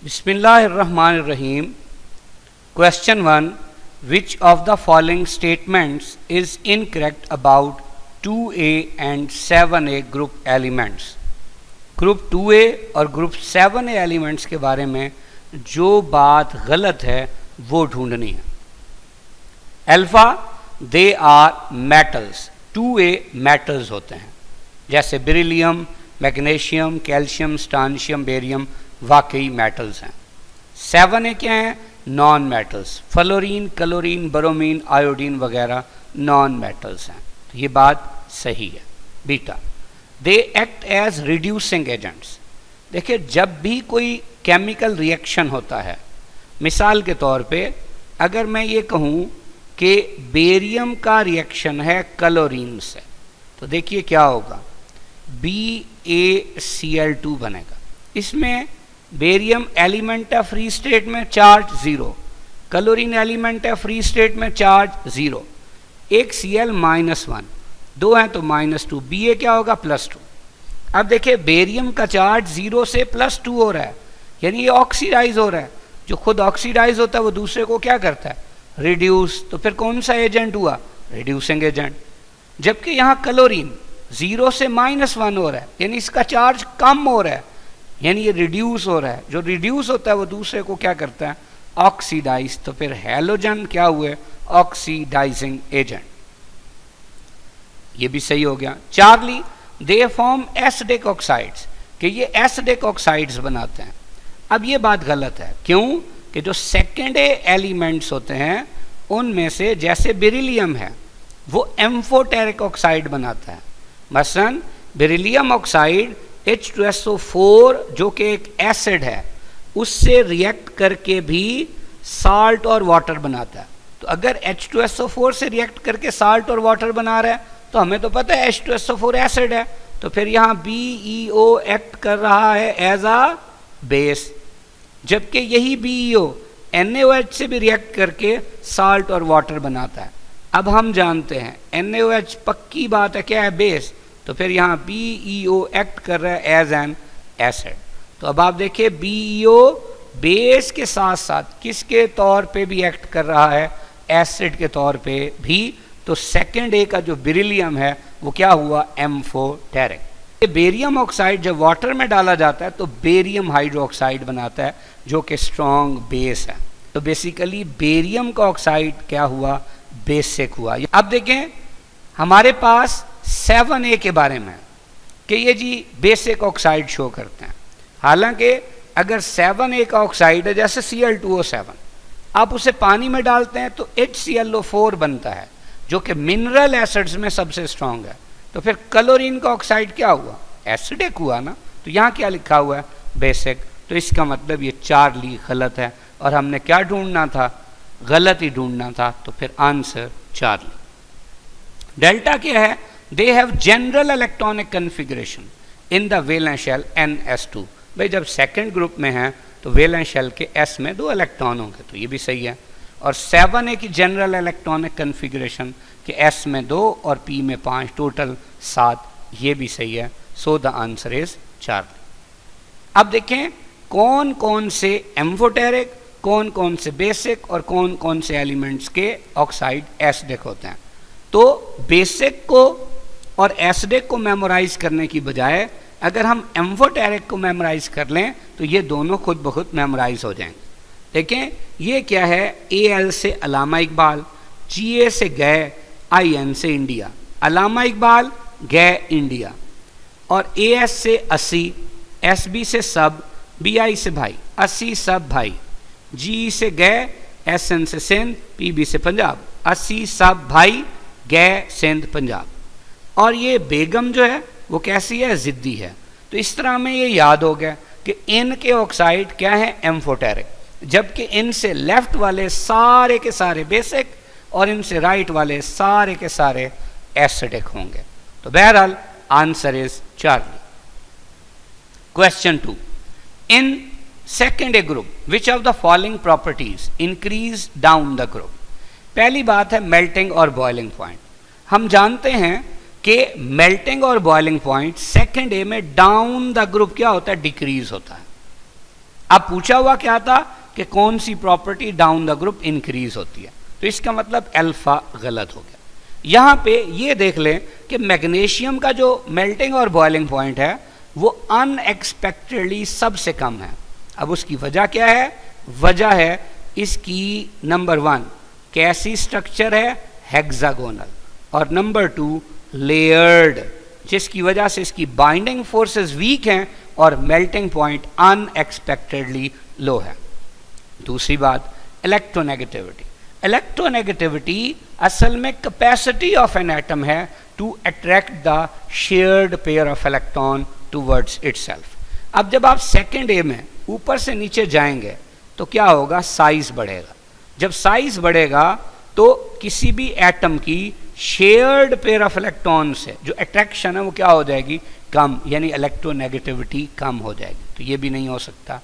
Bismillahirrahmanirrahim. Question 1. Which of the following statements is incorrect about 2A and 7A group elements? Group 2A और group 7A elements के बारे में जो बात गलत है वो ढूंढनी है. Alpha, they are metals. 2A metals होते हैं जैसे beryllium, magnesium, calcium, strontium, barium वाकई मेटल्स हैं. 7A क्या हैं? Non metals. Fluorine, chlorine, bromine, iodine वगैरह नॉन मेटल्स हैं. तो ये बात सही है. Beta, they act as reducing agents. देखिए, जब भी कोई केमिकल रिएक्शन होता है, मिसाल के तौर पे अगर मैं ये कहूँ कि बेरियम का रिएक्शन है क्लोरीन से, तो देखिए क्या होगा, BaCl2 बनेगा. इसमें बेरियम एलिमेंट है फ्री स्टेट में, चार्ज 0. क्लोरीन एलिमेंट है फ्री स्टेट में, चार्ज 0. एक Cl-1, 2 हैं तो -2. Ba क्या होगा? +2. अब देखिए, बेरियम का चार्ज 0 से +2 हो रहा है, यानी ये ऑक्सीडाइज हो रहा है. जो खुद ऑक्सीडाइज होता है वो दूसरे को क्या करता है? रिड्यूस. तो फिर कौन सा एजेंट हुआ? Reducing agent. जबकि यहाँ क्लोरीन 0 से -1 हो रहा है, यानी इसका चार्ज कम हो रहा है, यानी ये रिड्यूस हो रहा है. जो रिड्यूस होता है वो दूसरे को क्या करता है? ऑक्सीडाइज. तो फिर हैलोजन क्या हुए? Oxidizing agent. ये भी सही हो गया. Charlie, they form acidic oxides, कि ये एसिडिक ऑक्साइड्स बनाते हैं. अब ये बात गलत है. क्यों? कि जो सेकेंड एलिमेंट्स होते हैं उनमें से जैसे बेरिलियम है वो एम्फोटेरिक ऑक्साइड बनाता है. मसलन बेरिलियम ऑक्साइड H2SO4 जो कि एक एसिड है उससे रिएक्ट करके भी साल्ट और वाटर बनाता है. तो अगर H2SO4 से रिएक्ट करके साल्ट और वाटर बना रहा है तो हमें तो पता है H2SO4 एसिड है, तो फिर यहाँ BeO एक्ट कर रहा है एज अ बेस. जबकि यही BeO NaOH से भी रिएक्ट करके साल्ट और वाटर बनाता है. अब हम जानते हैं NaOH पक्की बात है क्या है? बेस. तो फिर यहाँ BeO एक्ट कर रहा है एज एन एसिड. तो अब आप देखिए, BeO बेस के साथ साथ किसके तौर पे भी एक्ट कर रहा है? एसिड के तौर पे भी. तो सेकेंड ए का जो बेरिलियम है वो क्या हुआ? एम्फोटेरिक. बेरियम ऑक्साइड जब वाटर में डाला जाता है तो बेरियम हाइड्रोक्साइड बनाता है जो कि स्ट्रॉन्ग बेस है. तो बेसिकली बेरियम का ऑक्साइड क्या हुआ? बेसिक हुआ. अब देखें हमारे पास 7A के बारे में कि ये जी बेसिक ऑक्साइड शो करते हैं. हालांकि अगर 7A का ऑक्साइड है जैसे Cl2O7, आप उसे पानी में डालते हैं तो HClO4 बनता है जो कि मिनरल एसिड्स में सबसे स्ट्रांग है. तो फिर क्लोरीन का ऑक्साइड क्या हुआ? एसिडिक हुआ ना. तो यहाँ क्या लिखा हुआ है? बेसिक. तो इसका मतलब ये चार्ली गलत है और हमने क्या ढूंढना था? गलत ही ढूंढना था. तो फिर आंसर चार्ली. डेल्टा क्या है? They have general electronic configuration in the valence shell NS2. भाई जब सेकेंड ग्रुप में है तो वैलेंस शेल के S में 2 इलेक्ट्रॉन होंगे, तो ये भी सही है. और 7A की जनरल इलेक्ट्रॉनिक कन्फिगरेशन कि S में 2 और P में 5, टोटल 7, ये भी सही है. So the answer is Charlie. अब देखें कौन कौन से एम्फोटेरिक, कौन कौन से बेसिक और कौन कौन से एलिमेंट्स के ऑक्साइड एसिडिक होते हैं. तो बेसिक को और एसिडिक को मेमोराइज करने की बजाय अगर हम एम्फोटेरिक को मेमोराइज कर लें तो ये दोनों खुद ब खुद मेमोराइज हो जाएंगे. देखें ये क्या है? AL से अलामा इकबाल, GA से गए, IN से इंडिया. अलामा इकबाल गए इंडिया. और AS से 80, SB से सब, BI से भाई, 80 सब भाई. GE से गए, SN से सिंध, PB से पंजाब. 80 सब भाई गए सिंध पंजाब. और ये बेगम जो है वो कैसी है? जिद्दी है. तो इस तरह में ये याद हो गया कि इन के ऑक्साइड क्या है? एम्फोटेरिक. जबकि इनसे लेफ्ट वाले सारे के सारे बेसिक और इनसे राइट वाले सारे के सारे एसिडिक होंगे. तो बहरहाल answer is Charlie. Question 2. In second A group which of the following properties increase down the group. पहली बात है मेल्टिंग और बॉइलिंग पॉइंट. हम जानते हैं कि मेल्टिंग और बॉइलिंग पॉइंट सेकेंड ए में डाउन द ग्रुप क्या होता है? डिक्रीज होता है. अब पूछा हुआ क्या था कि कौन सी property down the group increase होती है, तो इसका मतलब अल्फा गलत हो गया। यहां पे ये देख लें कि मैग्नीशियम का जो मेल्टिंग और बॉइलिंग पॉइंट है वो अनएक्सपेक्टेडली सबसे कम है। अब उसकी वजह क्या है? वजह है इसकी नंबर 1 कैसी स्ट्रक्चर है, हेक्सागोनल, और नंबर 2 लेयर्ड, जिसकी वजह से इसकी बाइंडिंग फोर्सेस वीक हैं और मेल्टिंग पॉइंट अनएक्सपेक्टेडली लो है। दूसरी बात, इलेक्ट्रोनेगेटिविटी। इलेक्ट्रोनेगेटिविटी असल में कैपेसिटी ऑफ एन एटम है to attract the shared pair of electron towards itself. अब जब आप सेकेंड ए में ऊपर से नीचे जाएंगे तो क्या होगा? साइज बढ़ेगा। जब साइज बढ़ेगा तो किसी भी एटम की शेयर्ड पेयर ऑफ इलेक्ट्रॉन से जो अट्रैक्शन है वो क्या हो जाएगी? कम, यानी इलेक्ट्रोनेगेटिविटी कम हो जाएगी। तो ये भी नहीं हो सकता।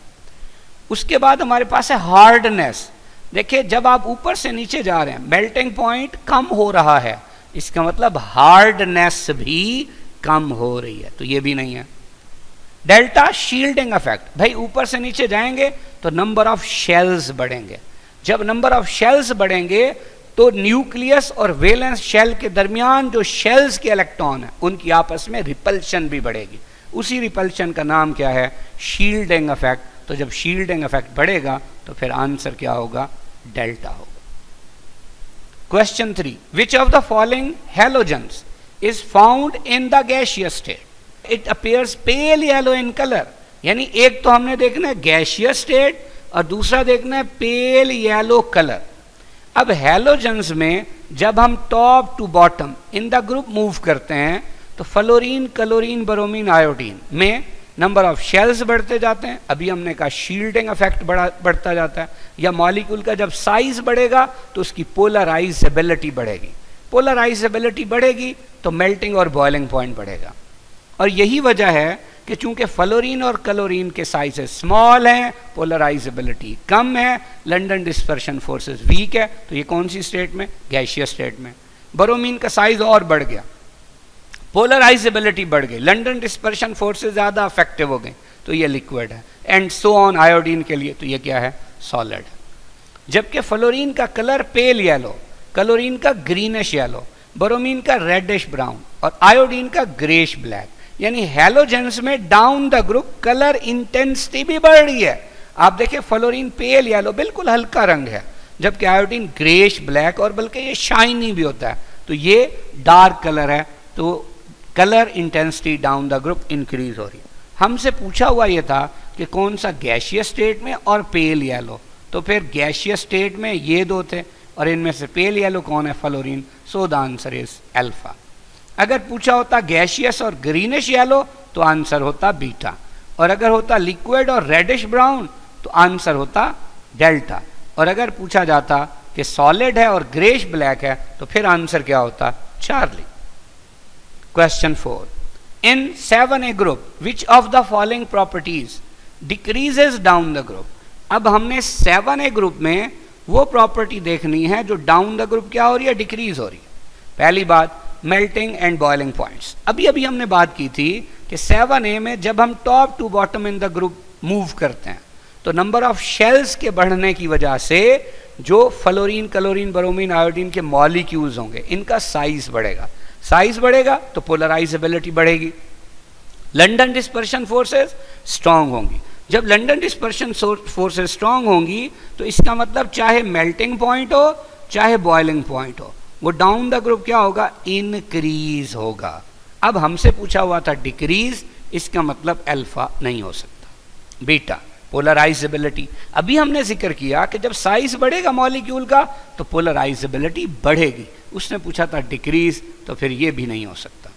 उसके बाद हमारे पास है हार्डनेस। देखिए, जब आप ऊपर से नीचे जा रहे हैं मेल्टिंग पॉइंट कम हो रहा है, इसका मतलब हार्डनेस भी कम हो रही है, तो ये भी नहीं है। डेल्टा शील्डिंग इफेक्ट, भाई ऊपर से नीचे जाएंगे तो नंबर ऑफ शेल्स बढ़ेंगे। जब नंबर ऑफ शेल्स बढ़ेंगे तो न्यूक्लियस और वैलेंस शेल के दरमियान जो शेल्स के इलेक्ट्रॉन है उनकी आपस में रिपल्शन भी बढ़ेगी। उसी रिपल्शन का नाम क्या है? Shielding effect. तो जब शील्डिंग इफेक्ट बढ़ेगा तो फिर आंसर क्या होगा? डेल्टा होगा। Question 3, which of the following halogens is found in the gaseous state? It appears pale yellow in colour. यानी एक तो हमने देखना है गैसियस स्टेट और दूसरा देखना है पेल येलो कलर। अब हैलोजेंस में जब हम top to bottom in the group move करते हैं तो फ्लोरीन, क्लोरीन, ब्रोमीन, आयोडीन में नंबर ऑफ शेल्स बढ़ते जाते हैं। अभी हमने कहा शील्डिंग इफेक्ट बढ़ता जाता है। या मॉलिक्यूल का जब साइज बढ़ेगा तो उसकी पोलराइजेबिलिटी बढ़ेगी। पोलराइजेबिलिटी बढ़ेगी तो मेल्टिंग और बॉइलिंग पॉइंट बढ़ेगा। और यही वजह है कि चूंकि फ्लोरीन और क्लोरीन के साइजेस स्मॉल हैं, पोलराइजेबिलिटी कम है, लंडन डिस्पर्शन फोर्सेस वीक है, तो ये कौन सी स्टेट में? गैसियस स्टेट में। ब्रोमीन का साइज और बढ़ गया, पोलराइजेबिलिटी बढ़ गई, लंडन डिस्पर्शन फोर्सेस ज़्यादा अफेक्टिव हो गए, तो ये लिक्विड है। एंड सो ऑन आयोडीन के लिए तो ये क्या है? सॉलिड है। जबकि फ्लोरीन का कलर पेल येलो, क्लोरीन का ग्रीनिश येलो, ब्रोमीन का रेडिश ब्राउन और आयोडीन का ग्रेश ब्लैक। यानी हैलोजेंस में down the group colour intensity भी बढ़ रही है। आप देखिए फ्लोरीन पेल येलो बिल्कुल हल्का रंग है, जबकि आयोडीन ग्रेश ब्लैक और बल्कि ये शाइनी भी होता है, तो ये डार्क कलर है। तो colour intensity down the group increase हो रही है। हमसे पूछा हुआ ये था कि कौन सा गैसियस स्टेट में और पेल येलो, तो फिर गैसियस स्टेट में ये दो थे और इनमें से पेल येलो कौन है? Fluorine. So the answer is alpha. अगर पूछा होता गैसियस और ग्रीनिश येलो तो आंसर होता बीटा, और अगर होता लिक्विड और रेडिश ब्राउन तो आंसर होता डेल्टा, और अगर पूछा जाता कि सॉलिड है और ग्रेश ब्लैक है तो फिर आंसर क्या होता? Charlie. Question 4. In 7A group, which of the following properties decreases down the group? अब हमने 7A ग्रुप में वो प्रॉपर्टी देखनी है जो डाउन द ग्रुप क्या हो रही है? डिक्रीज हो रही है। पहली बात, मेल्टिंग एंड बॉइलिंग पॉइंट्स। अभी अभी हमने बात की थी कि 7A में जब हम top to bottom in the group move करते हैं तो नंबर ऑफ शेल्स के बढ़ने की वजह से जो फ्लोरीन, क्लोरीन, ब्रोमीन, आयोडीन के मॉलिक्यूल्स होंगे इनका साइज बढ़ेगा। साइज बढ़ेगा तो पोलराइजेबिलिटी बढ़ेगी, लंडन डिस्पर्शन फोर्सेस स्ट्रांग होंगी। जब लंडन डिस्पर्शन फोर्सेस स्ट्रांग होंगी तो इसका मतलब चाहे मेल्टिंग पॉइंट हो चाहे बॉइलिंग पॉइंट हो, वो डाउन द ग्रुप क्या होगा? इनक्रीज होगा। अब हमसे पूछा हुआ था डिक्रीज, इसका मतलब अल्फा नहीं हो सकता। Beta, polarisability. अभी हमने जिक्र किया कि जब साइज बढ़ेगा मॉलिक्यूल का तो पोलराइजेबिलिटी बढ़ेगी। उसने पूछा था डिक्रीज, तो फिर ये भी नहीं हो सकता।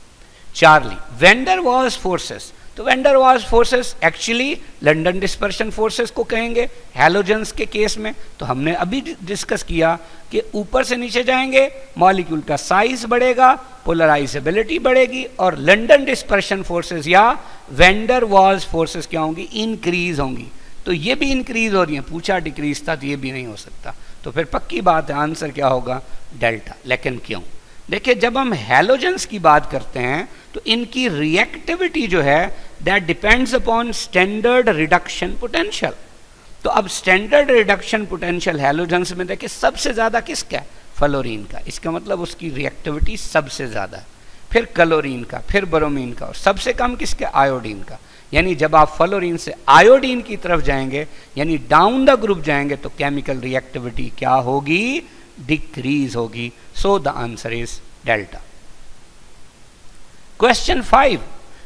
Charlie, van der Waals forces. तो van der Waals forces actually London dispersion forces को कहेंगे हैलोजेंस के केस में। तो हमने अभी डिस्कस किया कि ऊपर से नीचे जाएंगे, मॉलिक्यूल का साइज बढ़ेगा, पोलराइजेबिलिटी बढ़ेगी और लंडन डिस्पर्शन फोर्सेस या वेंडर वाल्स फोर्सेस क्या होंगी? इंक्रीज होंगी। तो ये भी इंक्रीज हो रही है। पूछा डिक्रीज था तो ये भी नहीं हो सकता। तो फिर पक्की बात है आंसर क्या होगा? डेल्टा। लेकिन क्यों? देखिए, जब हम हैलोजेंस की बात करते हैं तो इनकी रिएक्टिविटी जो है that depends upon standard reduction potential. तो अब स्टैंडर्ड रिडक्शन पोटेंशियल हैलोजेंस में देखिए सबसे ज़्यादा किसका है, फ्लोरीन का, इसका मतलब उसकी रिएक्टिविटी सबसे ज़्यादा है, फिर क्लोरीन का, फिर ब्रोमीन का, और सबसे कम किसके, आयोडीन का। यानी जब आप फ्लोरीन से आयोडीन की तरफ जाएंगे यानी डाउन द ग्रुप जाएंगे तो केमिकल रिएक्टिविटी क्या होगी, डिक्रीज होगी। So the answer is delta. Question 5,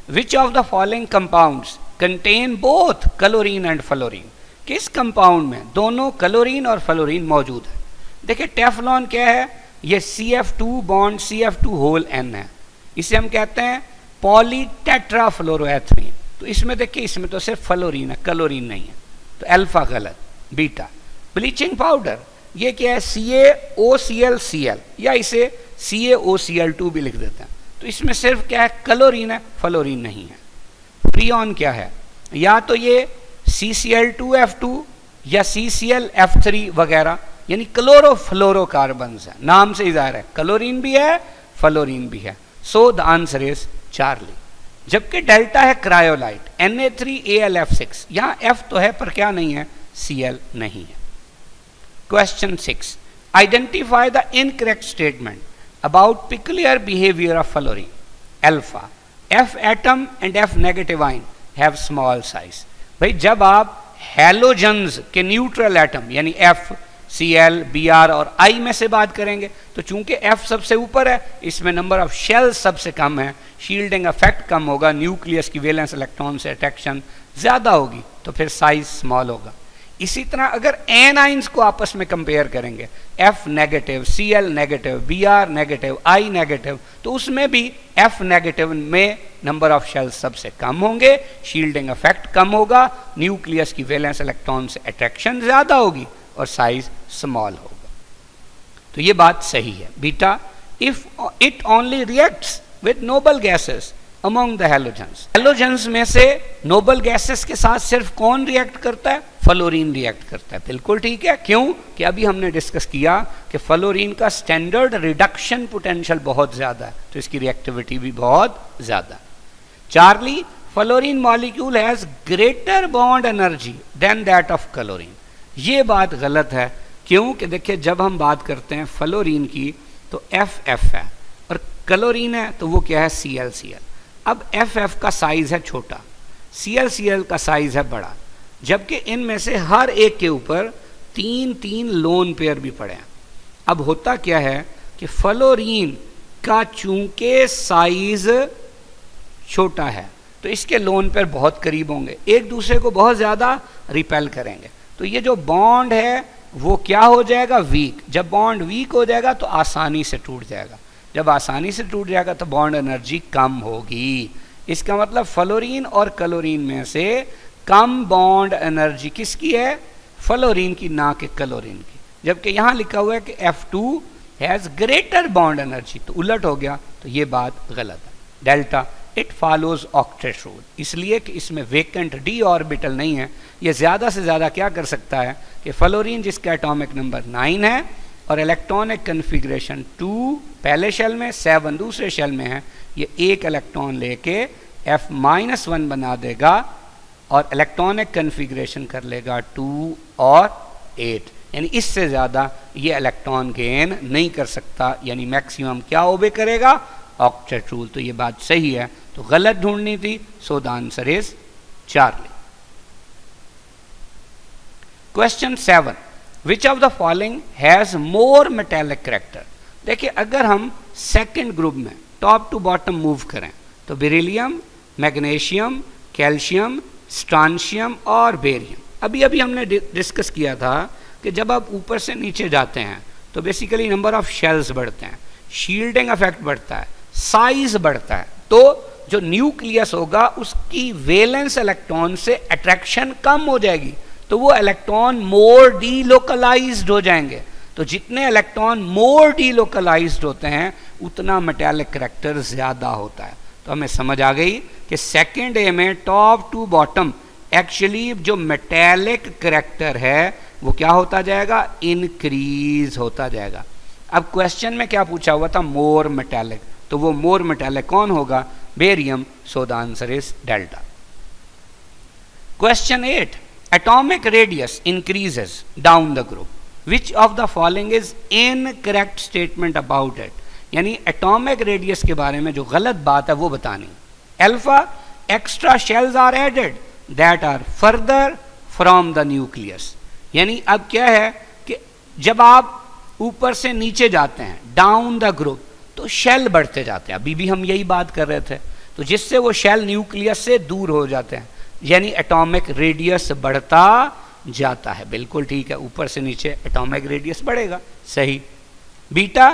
which of the following compounds contain both chlorine and fluorine? किस कंपाउंड में दोनों क्लोरीन और फ्लोरीन मौजूद है? देखिए टेफ्लॉन क्या है, ये CF2 bond CF2 whole N है, इसे हम कहते हैं पॉलीटेट्राफ्लोरोएथलीन। तो इसमें देखिए इसमें तो सिर्फ फ्लोरीन है, क्लोरीन नहीं है, तो अल्फा गलत, बीटा। ब्लीचिंग पाउडर ये क्या है, CaOClCl या इसे CaOCl2 भी लिख देते हैं, तो इसमें सिर्फ क्या है, क्लोरीन है, फ्लोरीन नहीं है। फ्रीऑन क्या है, या तो ये CCl2F2 या CClF3 वगैरह, यानी क्लोरोफ्लोरोकार्बन्स है, नाम से ही जाहिर है क्लोरीन भी है फ्लोरीन भी है। So the answer is Charlie. जबकि डेल्टा है क्रायोलाइट Na3AlF6, यहां F तो है पर क्या नहीं है, Cl नहीं है। Question 6, identify the incorrect statement about peculiar behaviour of fluorine. Alpha, F atom and F negative ion have small size. भाई जब आप हैलोजेंस के न्यूट्रल एटम यानी F, Cl, Br और I में से बात करेंगे तो चूंकि F सबसे ऊपर है, इसमें नंबर ऑफ शेल्स सबसे कम है, शील्डिंग इफेक्ट कम होगा, न्यूक्लियस की वैलेंस इलेक्ट्रॉन से अट्रैक्शन ज्यादा होगी, तो फिर साइज स्मॉल होगा। इसी तरह अगर एनाइंस को आपस में कंपेयर करेंगे, F negative, Cl negative, Br negative, I negative, तो उसमें भी F नेगेटिव में नंबर ऑफ शेल्स सबसे कम होंगे, शील्डिंग इफेक्ट कम होगा, न्यूक्लियस की वैलेंस इलेक्ट्रॉन से अट्रैक्शन ज्यादा होगी और साइज स्मॉल होगा। तो ये बात सही है। Beta, if it only reacts with noble gases among the halogens. Halogens में से नोबल गैसेस के साथ सिर्फ कौन रिएक्ट करता है, फ्लोरीन रिएक्ट करता है। बिल्कुल ठीक है, क्यों कि अभी हमने डिस्कस किया कि फ्लोरीन का स्टैंडर्ड रिडक्शन पोटेंशियल बहुत ज्यादा है, तो इसकी रिएक्टिविटी भी बहुत ज्यादा। Charlie, fluorine molecule has greater bond energy than that of chlorine. ये बात गलत है, क्यों कि देखिए जब हम बात करते हैं फ्लोरीन की तो FF है और क्लोरीन है तो वो क्या है, ClCl। अब FF का साइज है छोटा, ClCl का साइज है बड़ा, जबकि इनमें से हर एक के ऊपर 3 लोन पेयर भी पड़े हैं। अब होता क्या है कि फ्लोरीन का चूंकि साइज छोटा है तो इसके लोन पेयर बहुत करीब होंगे, एक दूसरे को बहुत ज्यादा रिपेल करेंगे, तो ये जो बॉन्ड है वो क्या हो जाएगा, वीक। जब बॉन्ड वीक हो जाएगा तो आसानी से टूट जाएगा, जब आसानी से टूट जाएगा तो बॉन्ड एनर्जी कम होगी। इसका मतलब फ्लोरीन और क्लोरीन में से कम बॉन्ड एनर्जी किसकी है, फ्लोरीन की, ना कि क्लोरीन की। जबकि यहां लिखा हुआ है कि F2 has greater bond energy, तो उलट हो गया, तो ये बात गलत है। Delta, it follows octet rule, इसलिए कि इसमें वेकेंट d ऑर्बिटल नहीं है। ये ज्यादा से ज्यादा क्या कर सकता है कि फ्लोरीन जिसका एटॉमिक नंबर 9 है और इलेक्ट्रॉनिक कन्फिग्रेशन 2 पहले शेल में, 7 दूसरे शेल में है, ये एक इलेक्ट्रॉन लेके F-1 बना देगा और इलेक्ट्रॉनिक कन्फिग्रेशन कर लेगा 2 और 8, यानी इससे ज्यादा ये इलेक्ट्रॉन गेन नहीं कर सकता, यानी मैक्सिमम क्या ओबे करेगा, ऑक्टेट रूल। तो ये बात सही है, तो गलत ढूंढनी थी। सो the answer is Charlie. Question 7, which of the following has more metallic character. देखिए अगर हम सेकंड ग्रुप में टॉप टू बॉटम मूव करें तो बेरिलियम, मैग्नीशियम, कैल्शियम, स्ट्रांशियम और बेरियम। अभी अभी हमने डिस्कस किया था कि जब आप ऊपर से नीचे जाते हैं तो बेसिकली नंबर ऑफ शेल्स बढ़ते हैं, शील्डिंग इफेक्ट बढ़ता है, साइज बढ़ता है, तो जो न्यूक्लियस होगा उसकी वैलेंस इलेक्ट्रॉन से अट्रैक्शन कम हो जाएगी, तो वो इलेक्ट्रॉन मोर डीलोकलाइज्ड हो जाएंगे। तो जितने इलेक्ट्रॉन मोर डीलोकलाइज्ड होते हैं उतना मेटालिक कैरेक्टर ज्यादा होता है। तो हमें समझ आ गई कि सेकंड ए में टॉप टू बॉटम एक्चुअली जो मेटालिक कैरेक्टर है वो क्या होता जाएगा, इंक्रीज होता जाएगा। अब क्वेश्चन में क्या पूछा हुआ था, मोर मेटालिक, तो वो मोर मेटालिक कौन होगा, barium. So the answer is delta. Question 8, atomic radius increases down the group. Which of the following is incorrect statement about it? यानी atomic radius के बारे में जो गलत बात है वो बतानी. Alpha, extra shells are added that are further from the nucleus. यानी अब क्या है कि जब आप ऊपर से नीचे जाते हैं डाउन द ग्रुप तो शेल बढ़ते जाते हैं. अभी भी हम यही बात कर रहे थे. तो जिससे वो शेल न्यूक्लियस से दूर हो जाते हैं, यानी एटॉमिक रेडियस बढ़ता जाता है. बिल्कुल ठीक है, ऊपर से नीचे एटॉमिक रेडियस बढ़ेगा. सही. Beta,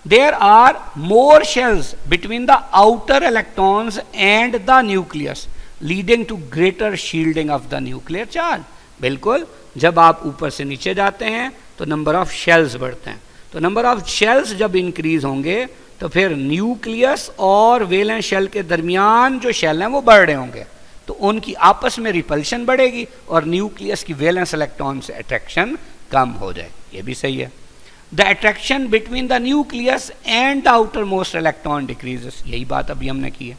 there are more shells between the outer electrons and the nucleus leading to greater shielding of the nuclear charge. बिल्कुल, जब आप ऊपर से नीचे जाते हैं तो नंबर ऑफ शेल्स बढ़ते हैं. तो नंबर ऑफ शेल्स जब इंक्रीज होंगे तो फिर न्यूक्लियस और वैलेंस शेल के दरमियान जो शेल हैं वो बढ़ रहे होंगे, तो उनकी आपस में रिपल्शन बढ़ेगी और न्यूक्लियस की वैलेंस इलेक्ट्रॉन से अट्रैक्शन कम हो जाएगी. ये भी सही है. The attraction between the nucleus and the outer most electron decreases. यही बात अभी हमने की है.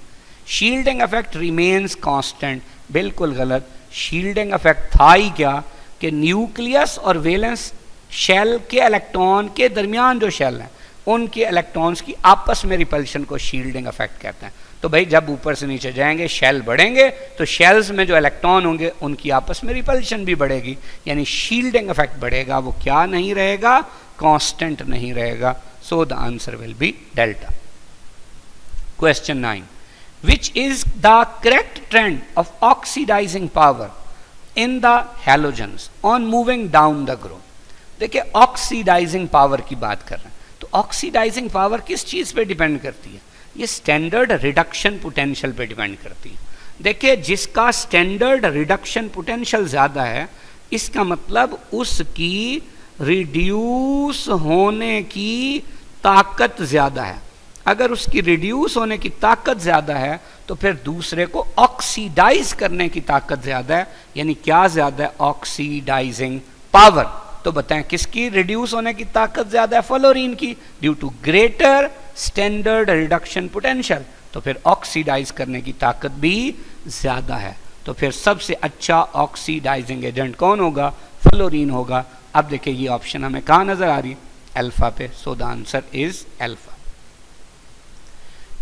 Shielding effect remains constant. बिल्कुल गलत. शील्डिंग इफेक्ट था ही क्या कि न्यूक्लियस और वैलेंस शेल के इलेक्ट्रॉन के दरमियान जो शेल हैं उनके इलेक्ट्रॉन्स की आपस में रिपल्शन को शील्डिंग इफेक्ट कहते हैं. तो भाई जब ऊपर से नीचे जाएंगे शेल बढ़ेंगे तो शेल्स में जो इलेक्ट्रॉन होंगे उनकी आपस में रिपल्शन भी बढ़ेगी, यानी शील्डिंग इफेक्ट बढ़ेगा. वो क्या नहीं रहेगा? कांस्टेंट नहीं रहेगा. So the answer will be delta. Question 9. Which is the correct trend of oxidizing power in the halogens on moving down the group? देखिए, ऑक्सीडाइजिंग पावर की बात कर रहे हैं. तो ऑक्सीडाइजिंग पावर किस चीज़ पे डिपेंड करती है? ये स्टैंडर्ड रिडक्शन पोटेंशियल पे डिपेंड करती है. देखिए, जिसका स्टैंडर्ड रिडक्शन पोटेंशियल ज़्यादा है इसका मतलब उसकी रिड्यूस होने की ताकत ज़्यादा है. अगर उसकी रिड्यूस होने की ताकत ज़्यादा है तो फिर दूसरे को ऑक्सीडाइज करने की ताकत ज़्यादा है. यानी क्या ज़्यादा है? Oxidising power. तो बताएं किसकी रिड्यूस होने की ताकत ज्यादा है? फ्लोरीन की, due to greater standard reduction potential. तो फिर ऑक्सीडाइज करने की ताकत भी ज्यादा है. तो फिर सबसे अच्छा ऑक्सीडाइजिंग एजेंट कौन होगा? फ्लोरीन होगा. अब देखिए ये ऑप्शन हमें कहां नजर आ रही है? अल्फा पे. So the answer is alpha.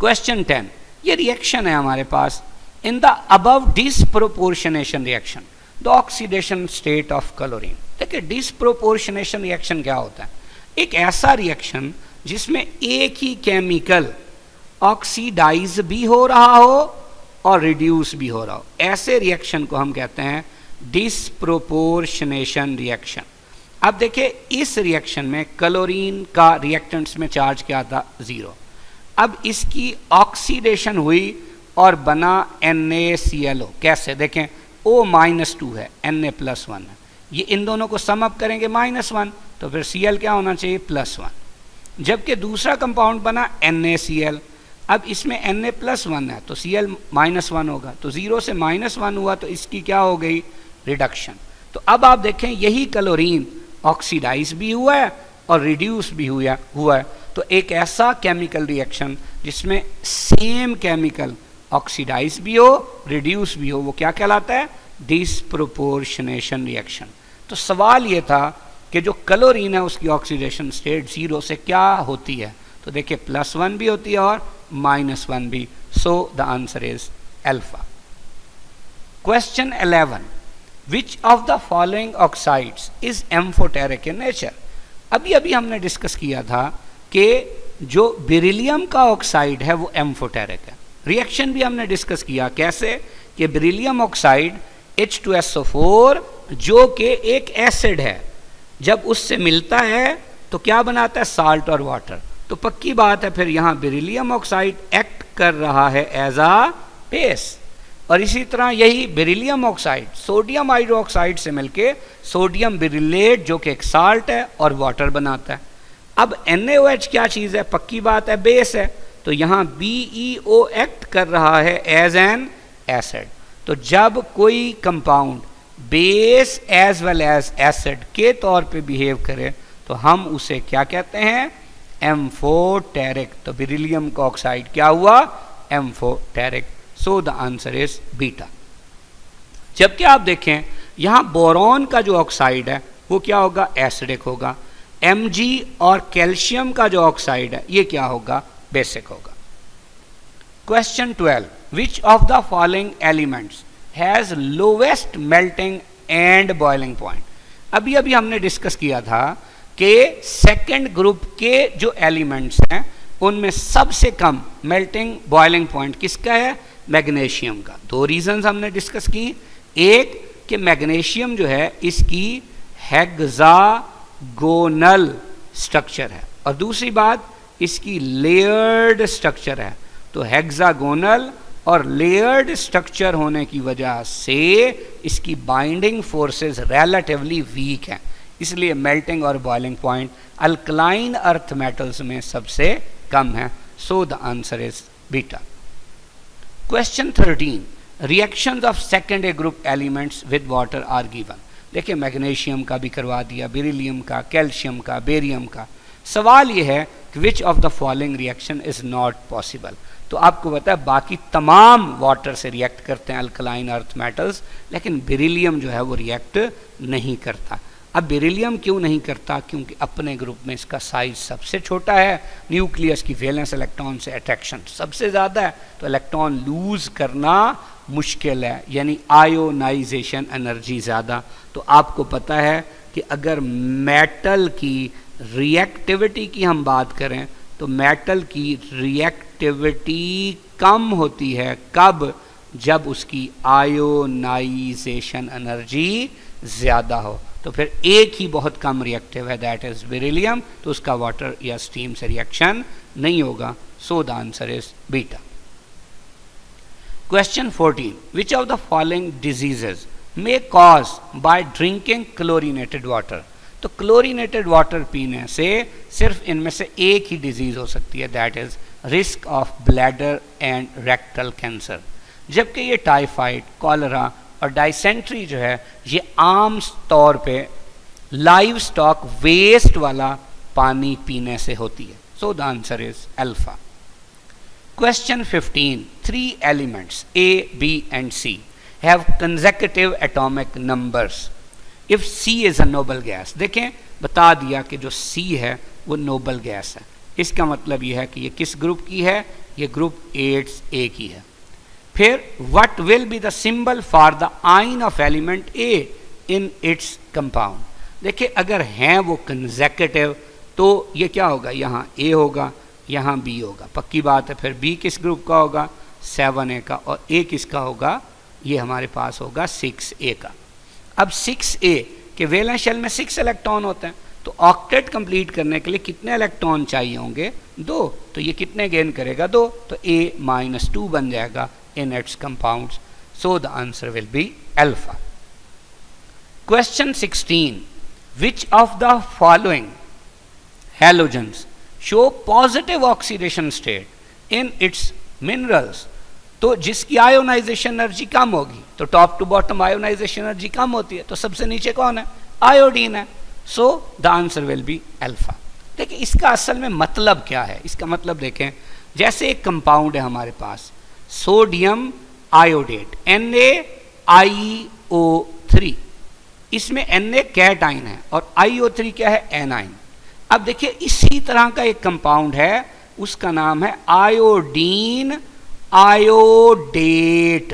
Question 10. ये रिएक्शन है हमारे पास. In the above disproportionation reaction the oxidation state of chlorine. देखिए, डिसप्रोपोर्शनेशन रिएक्शन क्या होता है? एक ऐसा रिएक्शन जिसमें एक ही केमिकल ऑक्सीडाइज भी हो रहा हो और रिड्यूस भी हो रहा हो. ऐसे रिएक्शन को हम कहते हैं डिसप्रोपोर्शनेशन रिएक्शन. अब देखिए, इस रिएक्शन में क्लोरीन का रिएक्टेंट्स में चार्ज क्या था? 0. अब इसकी ऑक्सीडेशन हुई और बना NaClO. कैसे? देखें, O-2 है, Na+1 है. ये इन दोनों को सम अप करेंगे -1, तो फिर Cl क्या होना चाहिए? +1. जबकि दूसरा कंपाउंड बना NaCl. अब इसमें Na+1 है तो Cl -1 होगा. तो 0 से -1 हुआ तो इसकी क्या हो गई? रिडक्शन. तो अब आप देखें, यही क्लोरीन ऑक्सीडाइज भी हुआ है और रिड्यूस भी हुआ है. तो एक ऐसा केमिकल रिएक्शन जिसमें सेम केमिकल ऑक्सीडाइज भी हो रिड्यूस भी हो, वो क्या कहलाता है? Disproportionation reaction. तो सवाल ये था कि जो क्लोरीन है उसकी ऑक्सीडेशन स्टेट 0 से क्या होती है? तो देखिए, +1 भी होती है और -1 भी. सो the answer is alpha. Question 11. Which of the following oxides is amphoteric in nature? अभी हमने डिस्कस किया था कि जो बेरिलियम का ऑक्साइड है वो एम्फोटेरिक है. रिएक्शन भी हमने डिस्कस किया. कैसे? कि बेरिलियम ऑक्साइड H2SO4 जो कि एक एसिड है, जब उससे मिलता है तो क्या बनाता है? साल्ट और वाटर. तो पक्की बात है फिर यहाँ बेरिलियम ऑक्साइड एक्ट कर रहा है एज अ बेस. और इसी तरह यही बेरिलियम ऑक्साइड सोडियम हाइड्रोक्साइड से मिलके सोडियम बेरिलेट जो कि एक साल्ट है और वाटर बनाता है. अब NaOH क्या चीज़ है? पक्की बात है, बेस है. तो यहाँ BeO एक्ट कर रहा है एज एन एसिड. तो जब कोई compound base as well as acid के तौर पे बिहेव करे तो हम उसे क्या कहते हैं? एम्फोटेरिक. तो बेरिलियम का ऑक्साइड क्या हुआ? Amphoteric. So the answer is beta. जबकि आप देखें यहाँ बोरॉन का जो ऑक्साइड है वो क्या होगा, एसिडिक होगा। Mg और कैल्शियम का जो ऑक्साइड है ये क्या होगा, बेसिक होगा। Question 12, which of the following elements has lowest melting and boiling point. अभी हमने डिस्कस किया था कि सेकेंड ग्रुप के जो एलिमेंट्स हैं उनमें सबसे कम मेल्टिंग बॉइलिंग पॉइंट किसका है, मैग्नीशियम का। दो रीजंस हमने डिस्कस की, एक कि मैग्नीशियम जो है इसकी हेक्सागोनल स्ट्रक्चर है और दूसरी बात इसकी लेयर्ड स्ट्रक्चर है। तो हेक्सागोनल और लेयर्ड स्ट्रक्चर होने की वजह से इसकी बाइंडिंग फोर्सेस रिलेटिवली वीक हैं, इसलिए मेल्टिंग और boiling point alkaline earth metals में सबसे कम है। So the answer is beta. Question 13, reactions of second A group elements with water are given. देखिए मैग्नीशियम का भी करवा दिया, बेरिलियम का, कैल्शियम का, बेरियम का। सवाल ये है कि विच of the following reaction is not possible. तो आपको पता है बाकी तमाम वाटर से रिएक्ट करते हैं अल्कलाइन अर्थ मेटल्स, लेकिन बेरिलियम जो है वो रिएक्ट नहीं करता। अब बेरिलियम क्यों नहीं करता, क्योंकि अपने ग्रुप में इसका साइज सबसे छोटा है, न्यूक्लियस की वैलेंस इलेक्ट्रॉन से अट्रैक्शन सबसे ज़्यादा है, तो इलेक्ट्रॉन लूज करना मुश्किल है, यानी आयोनाइजेशन एनर्जी ज़्यादा। तो आपको पता है कि अगर मेटल की रिएक्टिविटी की हम बात करें तो मेटल की रिएक्टिविटी कम होती है, कब, जब उसकी आयोनाइजेशन एनर्जी ज़्यादा हो। तो फिर एक ही बहुत कम रिएक्टिव है, दैट इज बेरिलियम, तो उसका वाटर या स्टीम से रिएक्शन नहीं होगा। सो the answer is beta. Question 14, which of the following diseases may cause by drinking chlorinated water. तो क्लोरीनेटेड वाटर पीने से सिर्फ इनमें से एक ही डिजीज हो सकती है, that is risk of bladder and rectal cancer. जबकि ये टाइफाइड, कॉलरा और डाइसेंट्री जो है ये आम तौर पे लाइव स्टॉक वेस्ट वाला पानी पीने से होती है। So the answer is alpha. Question 15, 3 elements A, B and C have consecutive atomic numbers if C is a noble gas। देखें बता दिया कि जो C है वो नोबल गैस है, इसका मतलब ये है कि ये किस ग्रुप की है, ये ग्रुप 8A की है। फिर what will be the symbol for the ion of element A in its compound। देखिए अगर हैं वो consecutive तो ये क्या होगा, यहाँ A होगा, यहाँ B होगा, पक्की बात है। फिर B किस ग्रुप का होगा, 7A का, और A किसका होगा, ये हमारे पास होगा 6A का। अब 6A के वैलेंस शेल में 6 इलेक्ट्रॉन होते हैं, तो ऑक्टेट कंप्लीट करने के लिए कितने इलेक्ट्रॉन चाहिए होंगे, 2। तो ये कितने गेन करेगा, 2, तो A-2 बन जाएगा in its compounds. So the answer will be alpha. Question 16, which of the following halogens show positive oxidation state in its minerals। तो जिसकी आयोनाइजेशन एनर्जी कम होगी, तो top to bottom ionization energy कम होती है, तो सबसे नीचे कौन है, आयोडीन है। So the answer will be alpha. देखिए इसका असल में मतलब क्या है, इसका मतलब देखें, जैसे एक कंपाउंड है हमारे पास सोडियम आयोडेट NaIO3, इसमें Na कैटाइन है और IO3 क्या है, एनाइन। अब देखिए इसी तरह का एक कंपाउंड है, उसका नाम है आयोडीन आयोडेट।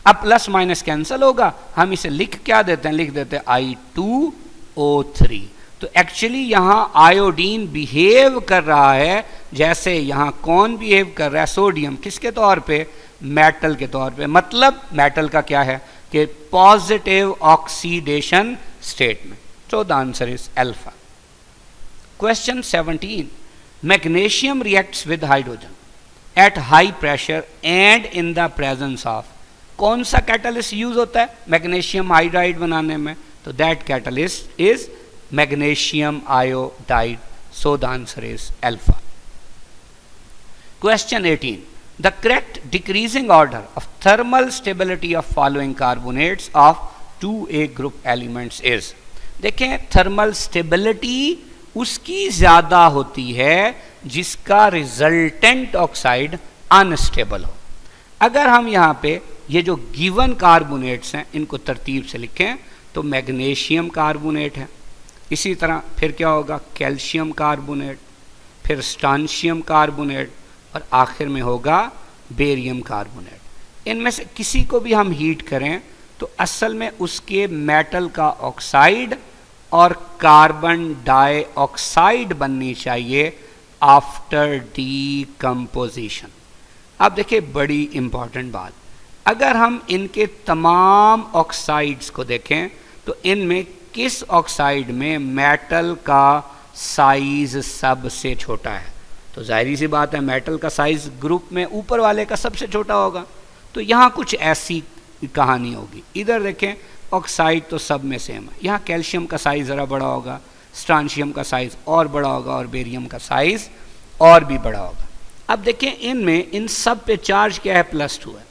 अब प्लस माइनस कैंसिल होगा, हम इसे लिख क्या देते हैं, लिख देते हैं I2O3। तो एक्चुअली यहाँ आयोडीन बिहेव कर रहा है जैसे यहाँ कौन बिहेव कर रहा है, सोडियम, किसके तौर पे, मेटल के तौर पे। मतलब मेटल का क्या है कि पॉजिटिव ऑक्सीडेशन स्टेट में। सो the answer is alpha. Question 17, magnesium reacts with hydrogen at high pressure and in the presence of. कौन सा कैटलिस्ट यूज होता है मैग्नीशियम हाइड्राइड बनाने में, तो that catalyst is magnesium iodide. So the answer is alpha. Question 18, the correct decreasing order of thermal stability of following carbonates of 2A group elements is। देखें thermal stability उसकी ज्यादा होती है जिसका रिजल्टेंट ऑक्साइड अनस्टेबल हो। अगर हम यहाँ पे ये जो गिवन कार्बोनेट्स हैं इनको तरतीब से लिखें तो मैग्नीशियम कार्बोनेट है, इसी तरह फिर क्या होगा कैल्शियम कार्बोनेट, फिर स्ट्रांशियम कार्बोनेट और आखिर में होगा बेरियम कार्बोनेट। इनमें से किसी को भी हम हीट करें तो असल में उसके मेटल का ऑक्साइड और कार्बन डाइऑक्साइड बननी चाहिए आफ्टर डीकम्पोजिशन। अब देखिए बड़ी इंपॉर्टेंट बात, अगर हम इनके तमाम ऑक्साइड्स को देखें तो इनमें किस ऑक्साइड में मेटल का साइज सबसे छोटा है? तो जाहिर सी बात है मेटल का साइज ग्रुप में ऊपर वाले का सबसे छोटा होगा। तो यहाँ कुछ ऐसी कहानी होगी। इधर देखें ऑक्साइड तो सब में सेम है, यहाँ कैल्शियम का साइज ज़रा बड़ा होगा, स्ट्रांशियम का साइज और बड़ा होगा और बेरियम का साइज और भी बड़ा होगा। अब देखें इनमें इन सब पे चार्ज क्या है? +2 है।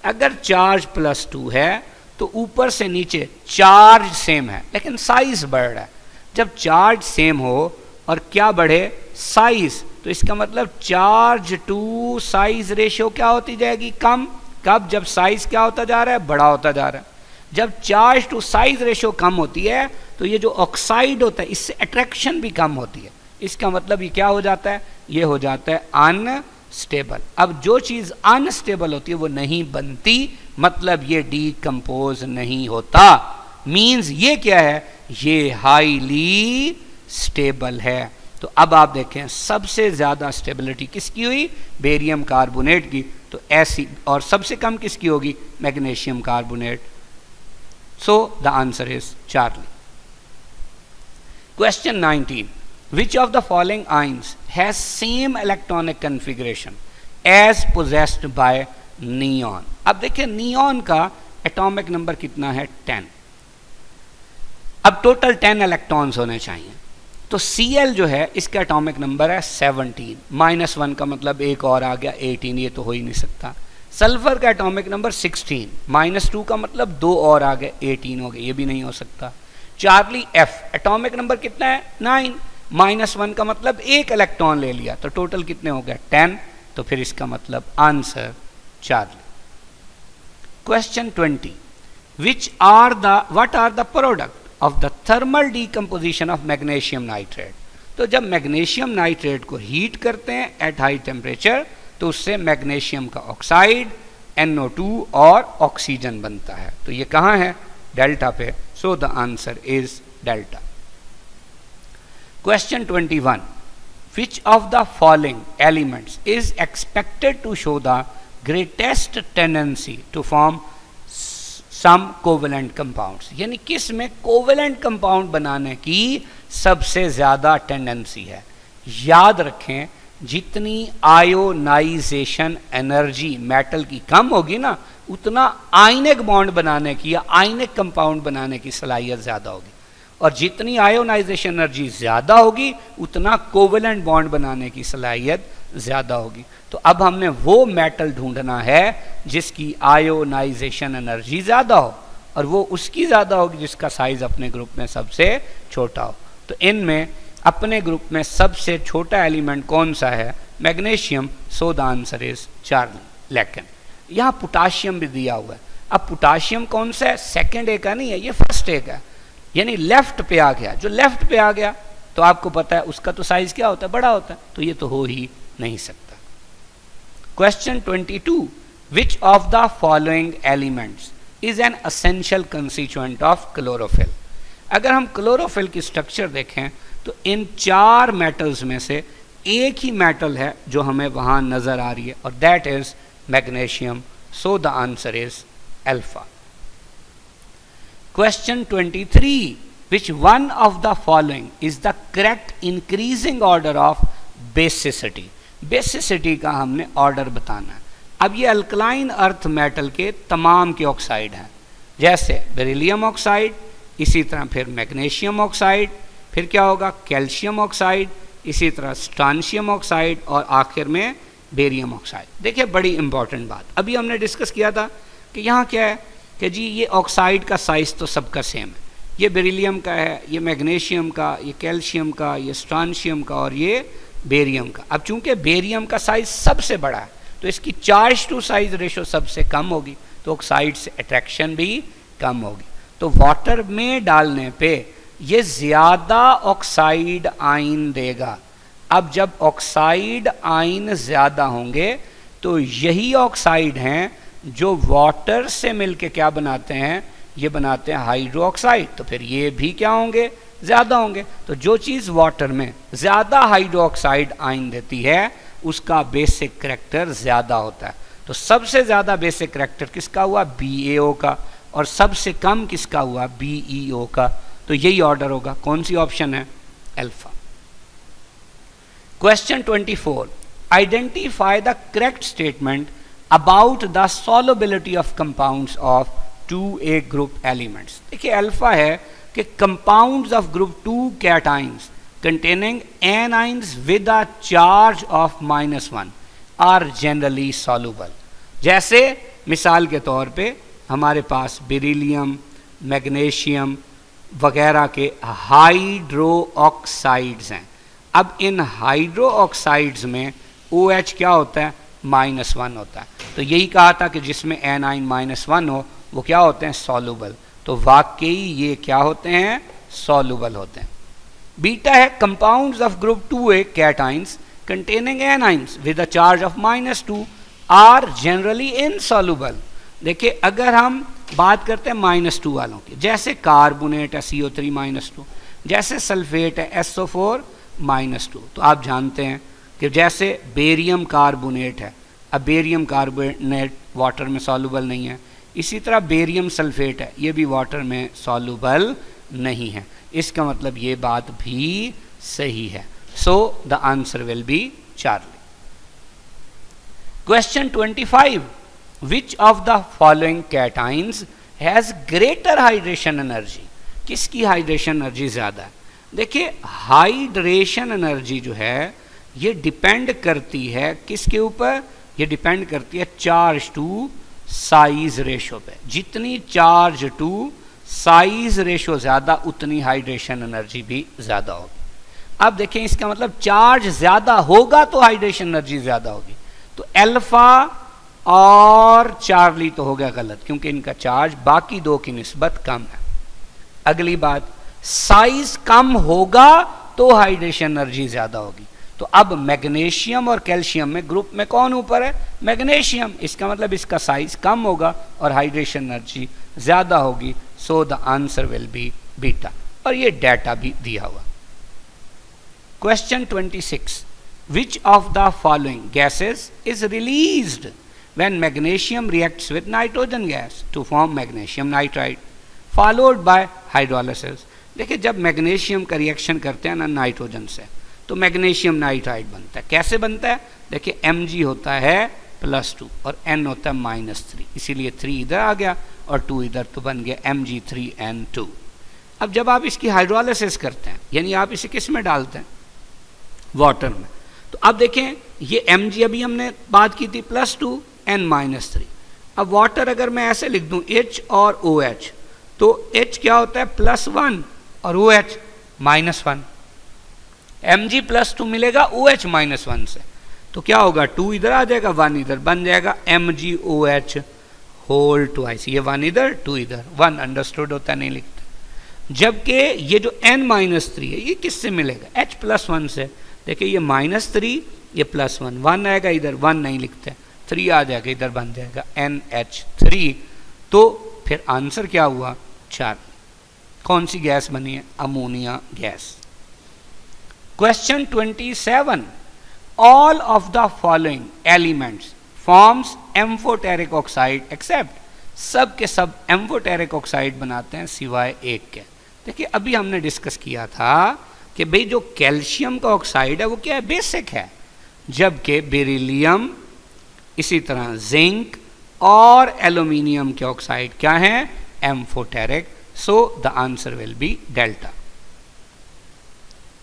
अगर चार्ज +2 है तो ऊपर से नीचे चार्ज सेम है लेकिन साइज बढ़ रहा है। जब चार्ज सेम हो और क्या बढ़े? साइज, तो इसका मतलब चार्ज टू साइज रेशियो क्या होती जाएगी? कम। कब? जब साइज क्या होता जा रहा है? बड़ा होता जा रहा है। जब चार्ज टू साइज रेशियो कम होती है तो ये जो ऑक्साइड होता है इससे अट्रैक्शन भी कम होती है। इसका मतलब ये क्या हो जाता है? ये हो जाता है अनस्टेबल। अब जो चीज़ अनस्टेबल होती है वो नहीं बनती, मतलब ये डीकम्पोज नहीं होता। मीन्स ये क्या है? ये हाईली स्टेबल है। तो अब आप देखें सबसे ज़्यादा स्टेबिलिटी किसकी हुई? बेरियम कार्बोनेट की। तो ऐसी, और सबसे कम किसकी होगी? Magnesium carbonate. So the answer is Charlie. Question 19, which of the following ions has same electronic configuration as possessed by neon? अब देखिए नियॉन का एटॉमिक नंबर कितना है? 10। अब टोटल 10 इलेक्ट्रॉन्स होने चाहिए। तो Cl जो है इसका एटॉमिक नंबर है 17, -1 का मतलब एक और आ गया 18, ये तो हो ही नहीं सकता। सल्फर का एटॉमिक नंबर 16, -2 का मतलब 2 और आ गए 18 हो गए, ये भी नहीं हो सकता। चार्ली F एटॉमिक नंबर कितना है? 9, -1 का मतलब एक इलेक्ट्रॉन ले लिया, तो टोटल कितने हो गए? 10। तो फिर इसका मतलब answer Charlie. Question 20, what are the product of the thermal decomposition of magnesium nitrate? तो जब मैग्नीशियम नाइट्रेट को हीट करते हैं एट हाई टेम्परेचर तो उससे मैग्नीशियम का ऑक्साइड NO2 और ऑक्सीजन बनता है। तो ये कहाँ है? डेल्टा पे। So the answer is delta. Question 21, which of the following elements is expected to show the greatest tendency to form some covalent compounds? यानी किस में कोवेलेंट कंपाउंड बनाने की सबसे ज़्यादा टेंडेंसी है? याद रखें जितनी आयोनाइजेशन एनर्जी मेटल की कम होगी ना उतना आयनिक बॉन्ड बनाने की या आयनिक कंपाउंड बनाने की सलाहियत ज़्यादा होगी, और जितनी आयोनाइजेशन एनर्जी ज़्यादा होगी उतना कोवेलेंट बॉन्ड बनाने की सलाहियत ज़्यादा होगी। तो अब हमने वो मेटल ढूंढना है जिसकी आयोनाइजेशन एनर्जी ज़्यादा हो, और वो उसकी ज़्यादा होगी जिसका साइज़ अपने ग्रुप में सबसे छोटा हो। तो इनमें अपने ग्रुप में सबसे छोटा एलिमेंट कौन सा है? Magnesium. So the answer is Charlie. लेकिन यहाँ पोटाशियम भी दिया हुआ है। अब पोटाशियम कौन सा है? सेकेंड ए का नहीं है, ये फर्स्ट ए का है, यानी लेफ्ट पे आ गया। जो लेफ्ट पे आ गया तो आपको पता है उसका तो साइज क्या होता है? बड़ा होता है। तो ये तो हो ही नहीं सकता। Question 22, which of the following elements is an essential constituent of chlorophyll? अगर हम क्लोरोफिल की स्ट्रक्चर देखें तो इन 4 मेटल्स में से एक ही मेटल है जो हमें वहां नजर आ रही है, और that is magnesium. So the answer is alpha. Question 23, which one of the following is the correct increasing order of basicity? Basicity का हमने ऑर्डर बताना है। अब ये अल्कलाइन अर्थ मेटल के तमाम के ऑक्साइड हैं, जैसे बेरिलियम ऑक्साइड, इसी तरह फिर मैग्नीशियम ऑक्साइड, फिर क्या होगा? कैल्शियम ऑक्साइड, इसी तरह स्ट्रांशियम ऑक्साइड और आखिर में बेरियम ऑक्साइड। देखिए बड़ी इंपॉर्टेंट बात अभी हमने डिस्कस किया था कि यहाँ क्या है कि जी ये ऑक्साइड का साइज तो सबका सेम है, ये बेरिलियम का है, ये मैग्नीशियम का, ये कैल्शियम का, ये स्ट्रांशियम का और ये बेरियम का। अब चूंकि बेरियम का साइज सबसे बड़ा है तो इसकी चार्ज टू साइज रेशो सबसे कम होगी, तो ऑक्साइड से अट्रैक्शन भी कम होगी। तो वाटर में डालने पे ये ज़्यादा ऑक्साइड आयन देगा। अब जब ऑक्साइड आयन ज़्यादा होंगे तो यही ऑक्साइड हैं जो वाटर से मिलके क्या बनाते हैं, ये बनाते हैं हाइड्रो ऑक्साइड। तो फिर ये भी क्या होंगे, ज़्यादा होंगे। तो जो चीज़ वाटर में ज़्यादा हाइड्रो ऑक्साइड आयन देती है उसका बेसिक करैक्टर ज़्यादा होता है। तो सबसे ज़्यादा बेसिक करैक्टर किसका हुआ, BaO का, और सबसे कम किसका हुआ, BeO का। तो यही ऑर्डर होगा। कौन सी ऑप्शन है, alpha. Question 24, identify the correct statement about the solubility of compounds of 2A group elements. देखिए अल्फा है कि compounds of group 2 cations containing anions with a charge of -1 are generally soluble। जैसे मिसाल के तौर पे हमारे पास बेरिलियम, मैग्नीशियम वगैरह के हाइड्रो ऑक्साइड्स हैं। अब इन हाइड्रो ऑक्साइड्स में OH क्या होता है, -1 होता है। तो यही कहा था कि जिसमें एनाइन -1 हो वो क्या होते हैं, सॉल्युबल। तो वाकई ये क्या होते हैं, सॉल्युबल होते हैं। बीटा है compounds of group 2A cations containing anions with a charge of -2 are generally insoluble. देखिए अगर हम बात करते हैं -2 वालों की, जैसे कार्बोनेट है CO3 -2, जैसे सल्फेट है SO4 -2, तो आप जानते हैं कि जैसे बेरियम कार्बोनेट है, अब बेरियम कार्बोनेट वाटर में सॉल्युबल नहीं है, इसी तरह बेरियम सल्फेट है, ये भी वाटर में सॉल्युबल नहीं है। इसका मतलब ये बात भी सही है। So the answer will B Charlie. Question 25, which of the following cations has greater hydration energy. किसकी हाइड्रेशन एनर्जी ज्यादा है। देखिए हाइड्रेशन एनर्जी जो है ये डिपेंड करती है किसके ऊपर, ये डिपेंड करती है चार्ज टू साइज रेशो पे। जितनी चार्ज टू साइज रेशो ज़्यादा उतनी हाइड्रेशन एनर्जी भी ज़्यादा होगी। अब देखें इसका मतलब चार्ज ज़्यादा होगा तो हाइड्रेशन एनर्जी ज़्यादा होगी। तो अल्फा और चार्ली तो हो गया गलत, क्योंकि इनका चार्ज बाकी दो की निस्बत कम है। अगली बात, साइज कम होगा तो हाइड्रेशन एनर्जी ज़्यादा होगी। तो अब मैग्नीशियम और कैल्शियम में ग्रुप में कौन ऊपर है, मैग्नीशियम। इसका मतलब इसका साइज कम होगा और हाइड्रेशन एनर्जी ज़्यादा होगी। So the answer will be beta, और ये डाटा भी दिया हुआ। Question 26, which of the following gases is released when magnesium reacts with nitrogen gas to form magnesium nitride followed by hydrolysis. देखिए जब मैग्नीशियम का रिएक्शन करते हैं ना नाइट्रोजन से, तो मैग्नीशियम नाइट्राइड बनता है। कैसे बनता है, देखिए Mg होता है +2 और N होता है -3, इसीलिए 3 इधर आ गया और 2 इधर, तो बन गया Mg3N2। अब जब आप इसकी हाइड्रोलिसिस करते हैं, यानी आप इसे किस में डालते हैं, वाटर में, तो अब देखें ये Mg अभी हमने बात की थी +2 N -3। अब वाटर अगर मैं ऐसे लिख दूं H और OH, तो H क्या होता है +1 और OH -1। Mg +2 मिलेगा OH -1 से, तो क्या होगा 2 इधर आ जाएगा 1 इधर, बन जाएगा MgOH होल ट्वाइस। ये 1 इधर 2 इधर, 1 अंडरस्टूड होता है, नहीं लिखते। जबकि ये जो N -3 है ये किससे मिलेगा, H +1 से। देखिए ये -3 ये +1, 1 आएगा इधर, 1 नहीं लिखते, 3 आ जाएगा इधर, बन जाएगा NH3। तो फिर आंसर क्या हुआ, 4। कौन सी गैस बनी है, ammonia gas. Question 27, all of the following elements forms amphoteric oxide except, सब के सब एम्फोटेरिक ऑक्साइड बनाते हैं सिवाय एक के। देखिए अभी हमने डिस्कस किया था कि भाई जो कैल्शियम का ऑक्साइड है वो क्या है, बेसिक है, जबकि बेरिलियम, इसी तरह जिंक और एल्यूमिनियम के ऑक्साइड क्या है, amphoteric. So the answer will be delta.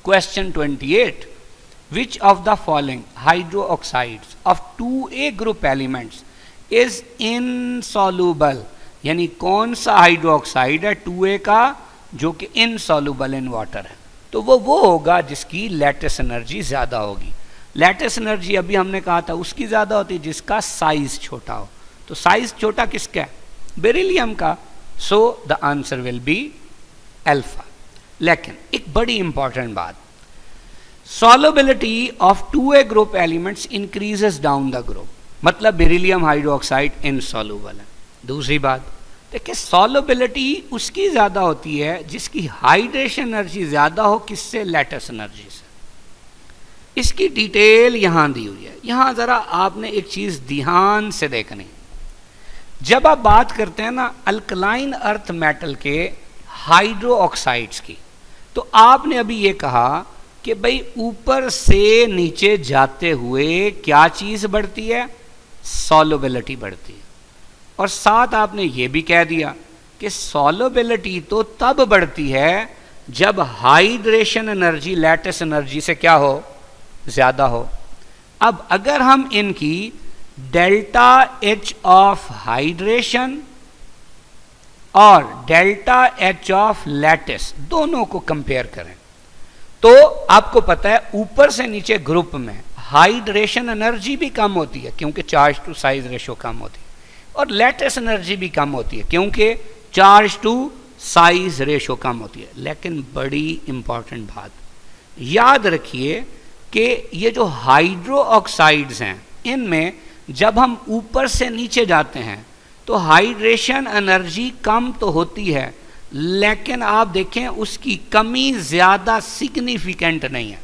Question 28, which of the following hydroxides of 2A group elements is insoluble, यानी कौन सा हाइड्रोक्साइड है 2A का जो कि इनसॉल्युबल इन वाटर है। तो वो होगा जिसकी लैटिस एनर्जी ज़्यादा होगी। लैटिस एनर्जी अभी हमने कहा था उसकी ज़्यादा होती है जिसका साइज छोटा हो। तो साइज छोटा किसका है? बेरिलियम का। सो the answer will be alpha. लेकिन एक बड़ी इंपॉर्टेंट बात, solubility of 2a group elements increases down the group, मतलब बेरिलियम हाइड्रोक्साइड इनसॉल्युबल है। दूसरी बात देखिए, सॉल्युबिलिटी उसकी ज़्यादा होती है जिसकी हाइड्रेशन एनर्जी ज़्यादा हो, किससे? लैटिस एनर्जी से। इसकी डिटेल यहाँ दी हुई है। यहाँ ज़रा आपने एक चीज़ ध्यान से देखनी है। जब आप बात करते हैं ना अल्कलाइन अर्थ मेटल के हाइड्रो ऑक्साइड्स की, तो आपने अभी ये कहा कि भाई ऊपर से नीचे जाते हुए क्या चीज़ बढ़ती है? सॉल्युबिलिटी बढ़ती है। और साथ आपने ये भी कह दिया कि सॉल्युबिलिटी तो तब बढ़ती है जब हाइड्रेशन एनर्जी लैटिस एनर्जी से क्या हो? ज़्यादा हो। अब अगर हम इनकी डेल्टा एच ऑफ हाइड्रेशन और डेल्टा एच ऑफ लैटिस दोनों को कंपेयर करें तो आपको पता है ऊपर से नीचे ग्रुप में हाइड्रेशन एनर्जी भी कम होती है क्योंकि चार्ज टू साइज रेशो कम होती है, और लैटिस एनर्जी भी कम होती है क्योंकि चार्ज टू साइज रेशो कम होती है। लेकिन बड़ी इंपॉर्टेंट बात याद रखिए कि ये जो हाइड्रो ऑक्साइड्स हैं इनमें जब हम ऊपर से नीचे जाते हैं तो हाइड्रेशन एनर्जी कम तो होती है, लेकिन आप देखें उसकी कमी ज़्यादा सिग्निफिकेंट नहीं है।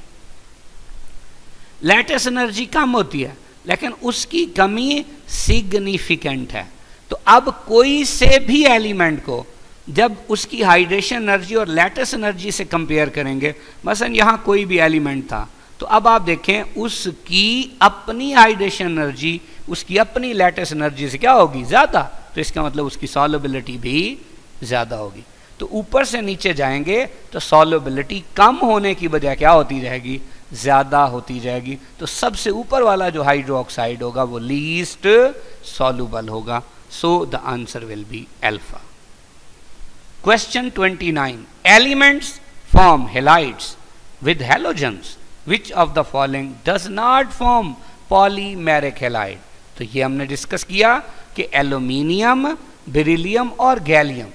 लैटिस एनर्जी कम होती है लेकिन उसकी कमी सिग्निफिकेंट है। तो अब कोई से भी एलिमेंट को जब उसकी हाइड्रेशन एनर्जी और लैटिस एनर्जी से कंपेयर करेंगे, मसलन यहाँ कोई भी एलिमेंट था, तो अब आप देखें उसकी अपनी हाइड्रेशन एनर्जी उसकी अपनी लैटिस एनर्जी से क्या होगी? ज़्यादा। तो इसका मतलब उसकी सॉल्युबिलिटी भी ज़्यादा होगी। तो ऊपर से नीचे जाएंगे तो सॉल्युबिलिटी कम होने की बजाय क्या होती जाएगी? ज़्यादा होती जाएगी। तो सबसे ऊपर वाला जो हाइड्रो ऑक्साइड होगा वो लीस्ट सॉल्युबल होगा। सो the answer will be alpha. Question 29, elements form halides with halogens, which of the following does not form polymeric halide? तो ये हमने डिस्कस किया कि एल्यूमिनियम, बेरिलियम और गैलियम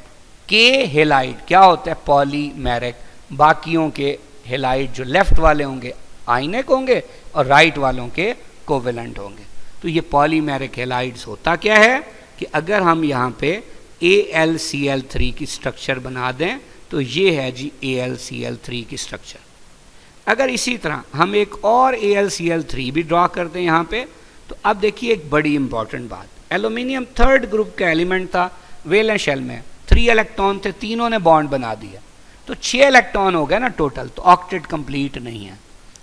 के हेलाइड क्या होता है? पॉलीमेरिक। बाकियों के हेलाइड जो लेफ्ट वाले होंगे आयनिक होंगे और राइट वालों के कोवेलेंट होंगे। तो ये पॉलीमेरिक हेलाइड्स होता क्या है कि अगर हम यहाँ पे AlCl3 की स्ट्रक्चर बना दें तो ये है जी AlCl3 की स्ट्रक्चर। अगर इसी तरह हम एक और AlCl3 भी ड्रॉ कर दें यहाँ पे, तो अब देखिए एक बड़ी इंपॉर्टेंट बात, एल्यूमिनियम थर्ड ग्रुप का एलिमेंट था, वैलेंस शेल में 3 इलेक्ट्रॉन थे, तीनों ने बॉन्ड बना दिया तो 6 इलेक्ट्रॉन हो गए ना टोटल, तो ऑक्टेट कंप्लीट नहीं है।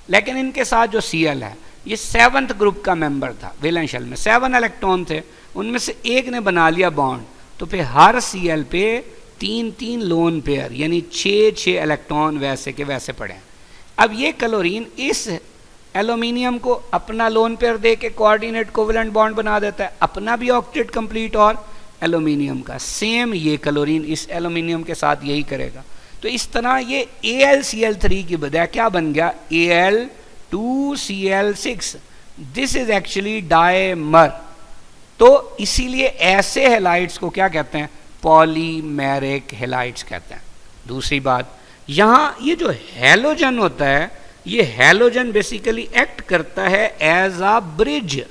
लेकिन इनके साथ जो Cl है ये 7th ग्रुप का मेंबर था, वैलेंस शेल में 7 इलेक्ट्रॉन थे, उनमें से एक ने बना लिया बॉन्ड, तो फिर हर Cl पे 3-3 लोन पेयर यानी 6-6 इलेक्ट्रॉन वैसे के वैसे पड़े हैं। अब ये क्लोरीन इस एल्यूमिनियम को अपना लोन पेयर दे के कोऑर्डिनेट कोवेलेंट बॉन्ड बना देता है, अपना भी ऑक्टेट कंप्लीट और एल्यूमिनियम का सेम ये क्लोरीन इस एल्यूमिनियम के साथ यही करेगा। तो इस तरह ये AlCl3 की बजाय क्या बन गया? Al2Cl6। This is actually dimer. तो इसीलिए ऐसे हेलाइड्स को क्या कहते हैं? पॉलीमेरिक हेलाइड्स कहते हैं। दूसरी बात, यहाँ ये जो हैलोजन होता है ये हैलोजन बेसिकली एक्ट करता है as a bridge.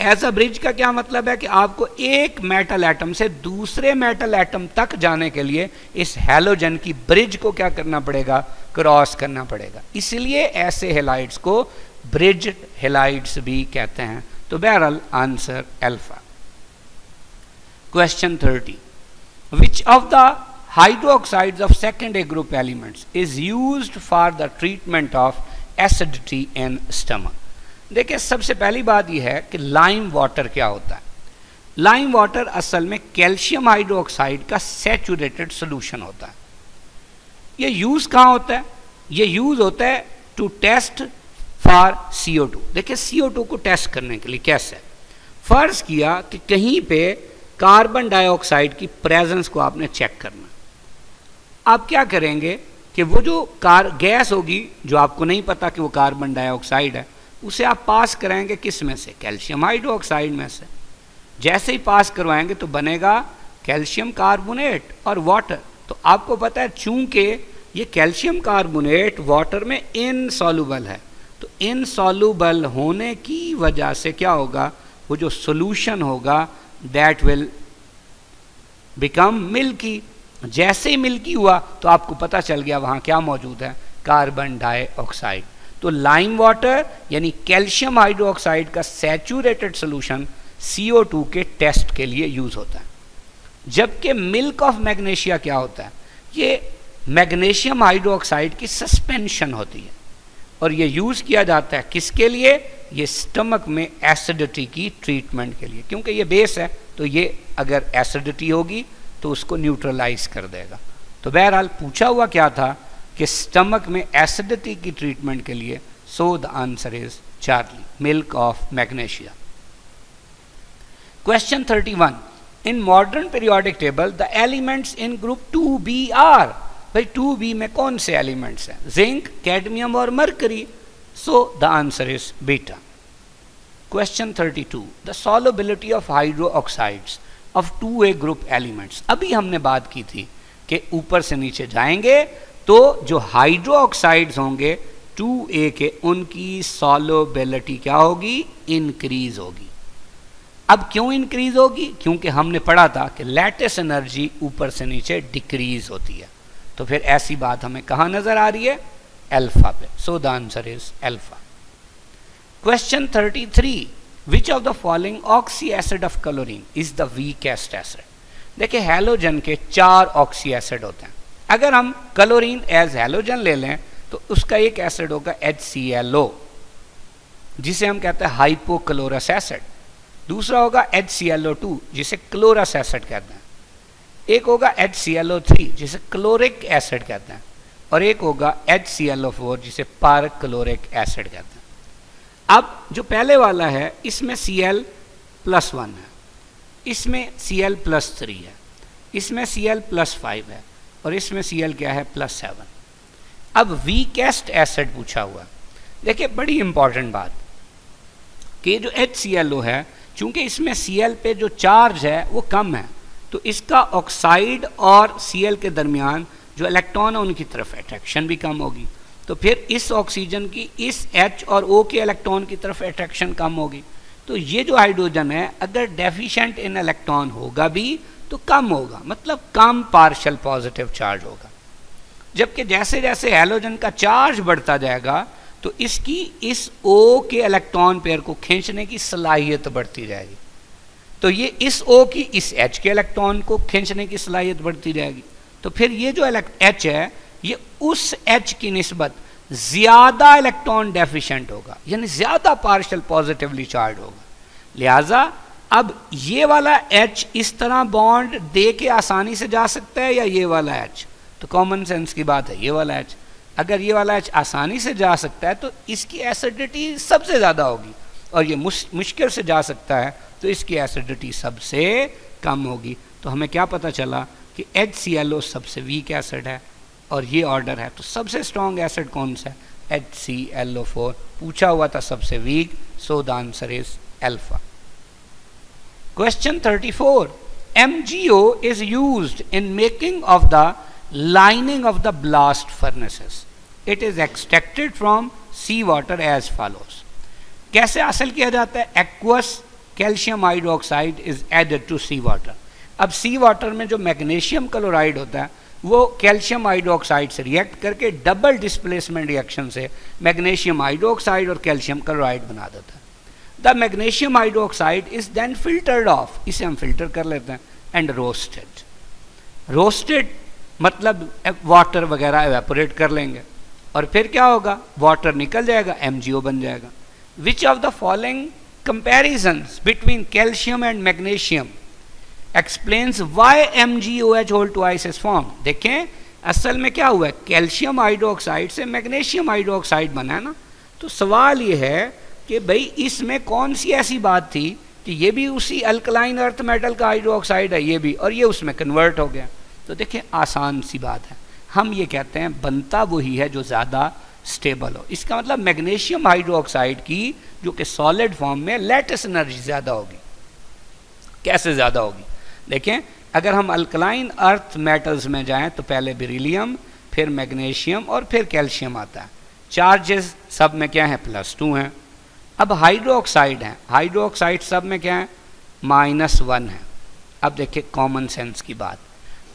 As a bridge का क्या मतलब है कि आपको एक मेटल एटम से दूसरे मेटल एटम तक जाने के लिए इस हैलोजन की ब्रिज को क्या करना पड़ेगा? क्रॉस करना पड़ेगा। इसलिए ऐसे हेलाइड्स को ब्रिज हेलाइड्स भी कहते हैं। तो बहरहाल answer alpha. Question 30, which of the hydroxides of second A group elements is used for the treatment of acidity in stomach? देखिए सबसे पहली बात यह है कि लाइम वाटर क्या होता है। लाइम वाटर असल में कैल्शियम हाइड्रोक्साइड का सैचुरेटेड सोल्यूशन होता है। ये यूज़ कहाँ होता है? ये यूज़ होता है टू टेस्ट फॉर CO2। देखिए CO2 को टेस्ट करने के लिए कैसे, फर्ज किया कि कहीं पे कार्बन डाइऑक्साइड की प्रेजेंस को आपने चेक करना। आप क्या करेंगे कि वो जो गैस होगी जो आपको नहीं पता कि वो कार्बन डाइऑक्साइड है, उसे आप पास कराएंगे किस में से, कैल्शियम हाइड्रोक्साइड में से। जैसे ही पास करवाएंगे तो बनेगा कैल्शियम कार्बोनेट और वाटर। तो आपको पता है चूंकि ये कैल्शियम कार्बोनेट वाटर में इनसॉल्युबल है, तो इनसॉल्युबल होने की वजह से क्या होगा, वो जो सॉल्यूशन होगा दैट विल बिकम मिल्की। जैसे ही मिल्की हुआ तो आपको पता चल गया वहाँ क्या मौजूद है, कार्बन डाइऑक्साइड। तो लाइम वाटर यानी कैल्शियम हाइड्रोक्साइड का सैचुरेटेड सॉल्यूशन CO2 के टेस्ट के लिए यूज होता है। जबकि मिल्क ऑफ मैग्नीशिया क्या होता है, ये मैग्नीशियम हाइड्रोक्साइड की सस्पेंशन होती है और ये यूज किया जाता है किसके लिए, ये स्टमक में एसिडिटी की ट्रीटमेंट के लिए, क्योंकि ये बेस है तो ये अगर एसिडिटी होगी तो उसको न्यूट्रलाइज कर देगा। तो बहरहाल पूछा हुआ क्या था कि स्टमक में एसिडिटी की ट्रीटमेंट के लिए, so the answer is Charlie, milk of magnesia. Question 31, in modern periodic table the elements in group 2b are, भाई 2b में कौन से एलिमेंट्स हैं, जिंक, कैडमियम और mercury, so the answer is beta. Question 32, the solubility of hydro oxides of 2a group elements. अभी हमने बात की थी कि ऊपर से नीचे जाएंगे तो जो हाइड्रो ऑक्साइड्स होंगे 2a के, उनकी सॉल्युबिलिटी क्या होगी, इंक्रीज होगी। अब क्यों इंक्रीज होगी, क्योंकि हमने पढ़ा था कि लैटिस एनर्जी ऊपर से नीचे डिक्रीज होती है। तो फिर ऐसी बात हमें कहाँ नजर आ रही है, अल्फा पे, so the answer is alpha. Question 33, which of the following oxy acid of chlorine is the weakest acid. देखिए हैलोजन के 4 ऑक्सी एसिड होते हैं। अगर हम क्लोरीन एज हैलोजन ले लें तो उसका एक एसिड होगा HClO, जिसे हम कहते हैं हाइपोक्लोरस एसिड। दूसरा होगा HClO2 जिसे क्लोरस एसिड कहते हैं। एक होगा HClO3 जिसे क्लोरिक एसिड कहते हैं, और एक होगा HClO4 जिसे परक्लोरिक एसिड कहते हैं। अब जो पहले वाला है इसमें Cl+1 है, इसमें Cl+3 है, इसमें Cl+5 है और इसमें Cl क्या है +7। अब वीकेस्ट एसिड पूछा हुआ। देखिए बड़ी इंपॉर्टेंट बात कि जो HClO है, चूंकि इसमें Cl पे जो चार्ज है वो कम है, तो इसका ऑक्साइड और Cl के दरमियान जो इलेक्ट्रॉन है उनकी तरफ अट्रैक्शन भी कम होगी। तो फिर इस ऑक्सीजन की इस H और O के इलेक्ट्रॉन की तरफ अट्रैक्शन कम होगी। तो ये जो हाइड्रोजन है अगर डेफिशिएंट इन इलेक्ट्रॉन होगा भी तो कम होगा, मतलब कम पार्शियल पॉजिटिव चार्ज होगा। जबकि जैसे जैसे हैलोजन का चार्ज बढ़ता जाएगा तो इसकी इस O के इलेक्ट्रॉन पेयर को खींचने की सलाहियत बढ़ती जाएगी। तो ये इस O की इस H के इलेक्ट्रॉन को खींचने की सलाहियत बढ़ती जाएगी। तो फिर ये जो H है ये उस H की निस्बत ज्यादा इलेक्ट्रॉन डेफिशिएंट होगा, यानी ज्यादा पार्शियल पॉजिटिवली चार्ज होगा। लिहाजा अब ये वाला H इस तरह बॉन्ड दे के आसानी से जा सकता है या ये वाला H, तो कॉमन सेंस की बात है ये वाला H। अगर ये वाला H आसानी से जा सकता है तो इसकी एसिडिटी सबसे ज़्यादा होगी, और ये मुश्किल से जा सकता है तो इसकी एसिडिटी सबसे कम होगी। तो हमें क्या पता चला कि HClO सबसे वीक एसिड है और ये ऑर्डर है। तो सबसे स्ट्रॉन्ग एसिड कौन सा है, HClO4 पूछा हुआ था सबसे weak, so the answer is alpha. Question 34, MgO is used in making of the lining of the blast furnaces. It is extracted from sea water as follows. कैसे हासिल किया जाता है, aqueous calcium hydroxide is added to sea water. अब sea water में जो magnesium chloride होता है वो कैल्शियम हाइड्रोक्साइड से रिएक्ट करके डबल डिस्प्लेसमेंट रिएक्शन से मैग्नीशियम हाइड्रोक्साइड और कैल्शियम क्लोराइड बना देता है। The magnesium hydroxide is then filtered off, इसे हम फिल्टर कर लेते हैं, एंड रोस्टेड। रोस्टेड मतलब वाटर वगैरह एवेपोरेट कर लेंगे और फिर क्या होगा, वाटर निकल जाएगा, MgO बन जाएगा। Which of the following comparisons between calcium and magnesium explains why MgOH whole twice is form. देखें असल में क्या हुआ है, कैल्शियम हाइड्रोक्साइड से मैग्नीशियम हाइड्रोक्साइड बना है ना। तो सवाल ये है कि भाई इसमें कौन सी ऐसी बात थी कि ये भी उसी अल्कलाइन अर्थ मेटल का हाइड्रोक्साइड है ये भी, और ये उसमें कन्वर्ट हो गया। तो देखिए आसान सी बात है, हम ये कहते हैं बनता वही है जो ज़्यादा स्टेबल हो। इसका मतलब मैग्नीशियम हाइड्रोक्साइड की जो कि सॉलिड फॉर्म में लैटिस एनर्जी ज़्यादा होगी। कैसे ज़्यादा होगी? देखें, अगर हम अल्कलाइन अर्थ मेटल्स में जाएं तो पहले बेरिलियम, फिर मैग्नीशियम और फिर कैल्शियम आता है। चार्जेस सब में क्या है? +2 हैं। अब हाइड्रोक्साइड हैं, हाइड्रोक्साइड सब में क्या है? -1 है। अब देखिए कॉमन सेंस की बात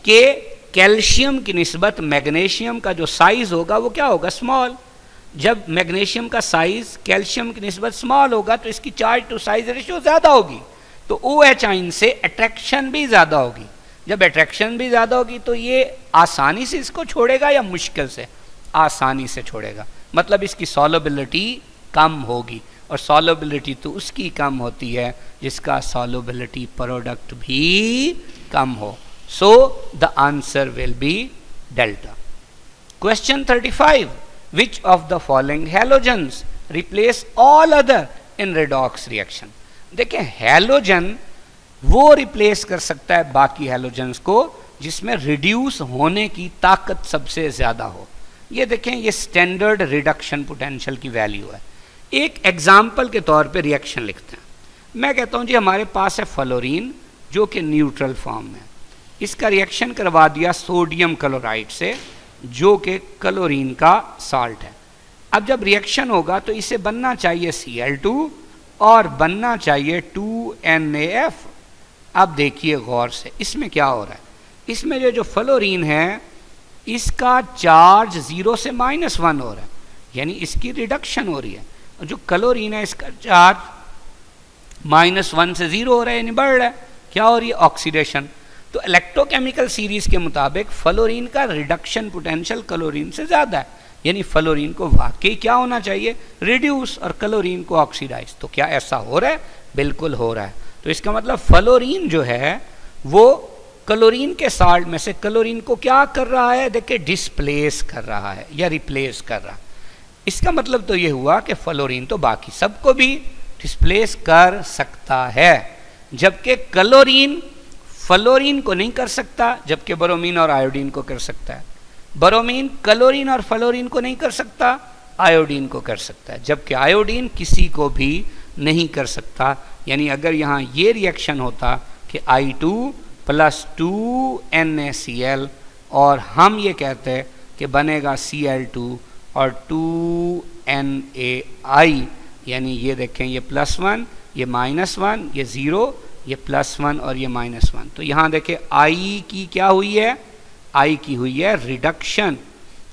कि कैल्शियम की निस्बत मैग्नीशियम का जो साइज होगा वो क्या होगा? स्मॉल। जब मैग्नीशियम का साइज कैल्शियम की निस्बत स्मॉल होगा तो इसकी चार्ज टू साइज रेशियो ज़्यादा होगी, तो OH आयन से अट्रैक्शन भी ज़्यादा होगी। जब अट्रैक्शन भी ज़्यादा होगी तो ये आसानी से इसको छोड़ेगा या मुश्किल से? आसानी से छोड़ेगा। मतलब इसकी सॉल्युबिलिटी कम होगी, और सॉल्युबिलिटी तो उसकी कम होती है जिसका सॉल्युबिलिटी प्रोडक्ट भी कम हो। सो the answer will be delta. Question 35, which of the following halogens replace all other in redox reaction? देखिए, हैलोजन वो रिप्लेस कर सकता है बाकी हैलोजेंस को जिसमें रिड्यूस होने की ताकत सबसे ज़्यादा हो। ये देखें, ये स्टैंडर्ड रिडक्शन पोटेंशियल की वैल्यू है। एक एग्जाम्पल के तौर पे रिएक्शन लिखते हैं। मैं कहता हूँ जी हमारे पास है फ्लोरीन जो कि न्यूट्रल फॉर्म में, इसका रिएक्शन करवा दिया सोडियम क्लोराइड से जो कि क्लोरीन का साल्ट है। अब जब रिएक्शन होगा तो इसे बनना चाहिए Cl2 और बनना चाहिए 2NaF। अब देखिए गौर से, इसमें क्या हो रहा है? इसमें जो फ्लोरीन है इसका चार्ज 0 से -1 हो रहा है, यानी इसकी रिडक्शन हो रही है। और जो क्लोरीन है इसका चार्ज -1 से 0 हो रहा है, यानी बढ़ रहा है। क्या हो रही है? ऑक्सीडेशन। तो इलेक्ट्रोकेमिकल सीरीज के मुताबिक फ्लोरीन का रिडक्शन पोटेंशियल क्लोरीन से ज़्यादा है, यानी फ्लोरीन को वाकई क्या होना चाहिए? रिड्यूस, और क्लोरीन को ऑक्सीडाइज। तो क्या ऐसा हो रहा है? बिल्कुल हो रहा है। तो इसका मतलब फ्लोरीन जो है वो क्लोरीन के साल्ट में से क्लोरीन को क्या कर रहा है? देखिए, डिस्प्लेस कर रहा है या रिप्लेस कर रहा है। इसका मतलब तो ये हुआ कि फ्लोरीन तो बाकी सबको भी डिस्प्लेस कर सकता है, जबकि क्लोरीन फ्लोरीन को नहीं कर सकता, जबकि ब्रोमीन और आयोडीन को कर सकता है। ब्रोमीन क्लोरीन और फ्लोरीन को नहीं कर सकता, आयोडीन को कर सकता है, जबकि आयोडीन किसी को भी नहीं कर सकता। यानी अगर यहाँ ये रिएक्शन होता कि I2 + 2NaCl और हम ये कहते कि बनेगा Cl2 और 2NaI, यानी ये देखें, ये +1, ये -1, ये 0, ये +1 और ये -1। तो यहाँ देखें I की क्या हुई है? I की हुई है रिडक्शन,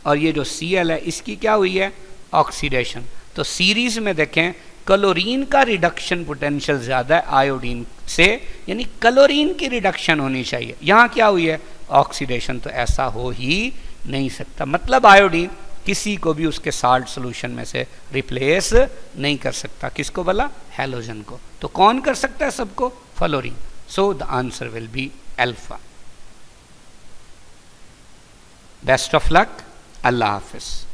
और ये जो Cl है इसकी क्या हुई है? ऑक्सीडेशन। तो सीरीज में देखें क्लोरीन का रिडक्शन पोटेंशियल ज़्यादा है आयोडीन से, यानी क्लोरीन की रिडक्शन होनी चाहिए। यहाँ क्या हुई है? ऑक्सीडेशन। तो ऐसा हो ही नहीं सकता। मतलब आयोडीन किसी को भी उसके साल्ट सोल्यूशन में से रिप्लेस नहीं कर सकता। किसको बोला? हैलोजन को। तो कौन कर सकता है सबको? Fluorine. So the answer will be alpha. Best of luck. Allah Hafiz.